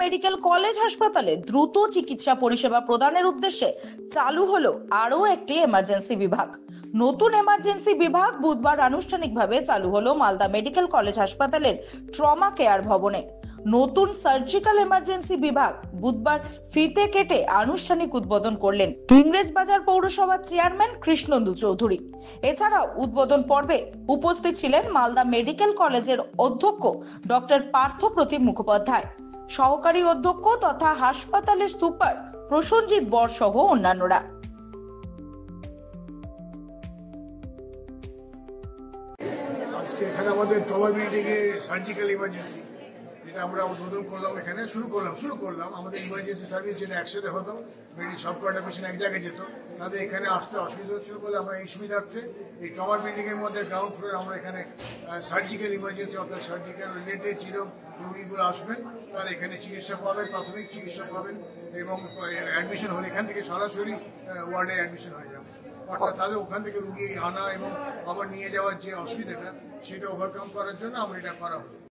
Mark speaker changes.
Speaker 1: Medical college হাসপাতালে দ্রুত চিকিৎসা পরিষেবা প্রদানের উদ্দেশ্যে চালু হলো আরও একটি এমার্জেন্সি বিভাগ। নতুন এমার্জেন্সি বিভাগ বুধবার আনুষ্ঠানিকভাবে চালু হলো মালদা মেডিকেল কলেজ হাসপাতালের ট্রমা কেয়ার ভবনে। নতুন সার্জিক্যাল এমার্জেন্সি বিভাগ বুধবার ফিতে কেটে আনুষ্ঠানিক উদ্বোধন করলেন ইংরেজবাজার পৌরসভার চেয়ারম্যান কৃষ্ণেন্দু চৌধুরী। এছাড়াও উদ্বোধন পর্বে উপস্থিত ছিলেন মালদা মেডিকেল কলেজের অধ্যক্ষ ডক্টর পার্থ প্রতিম মুখোপাধ্যায়, সহকারী অধ্যক্ষ তথা হাসপাতালের সুপার প্রসঞ্জিৎ বর সহ অন্যান্যরা।
Speaker 2: আজকে এখানে আমাদের ট্রমা বিল্ডিংয়ে সার্জিক্যাল ইমার্জেন্সি যেটা আমরা উদ্বোধন করলাম, এখানে শুরু করলাম আমাদের ইমার্জেন্সি সার্ভিস যেটা একসাথে হতো, সব কয়টা পেশেন্ট এক জায়গায় যেত, তাদের এখানে আসতে অসুবিধা হচ্ছিল বলে আমরা এই সুবিধার্থে এই ট্রমা বিল্ডিংয়ের মধ্যে গ্রাউন্ড ফ্লোরে আমরা এখানে সার্জিক্যাল ইমার্জেন্সি অর্থাৎ সার্জিক্যাল রিলেটেড যে রোগীগুলো আসবেন তারা এখানে চিকিৎসা পাবেন, প্রাথমিক চিকিৎসা পাবেন এবং অ্যাডমিশন হলে এখান থেকে সরাসরি ওয়ার্ডে অ্যাডমিশন হয়ে যাবে। অর্থাৎ তাদের ওখান থেকে রুগী আনা এবং আবার নিয়ে যাওয়ার যে অসুবিধাটা সেটা ওভারকাম করার জন্য আমরা এটা করা হলো।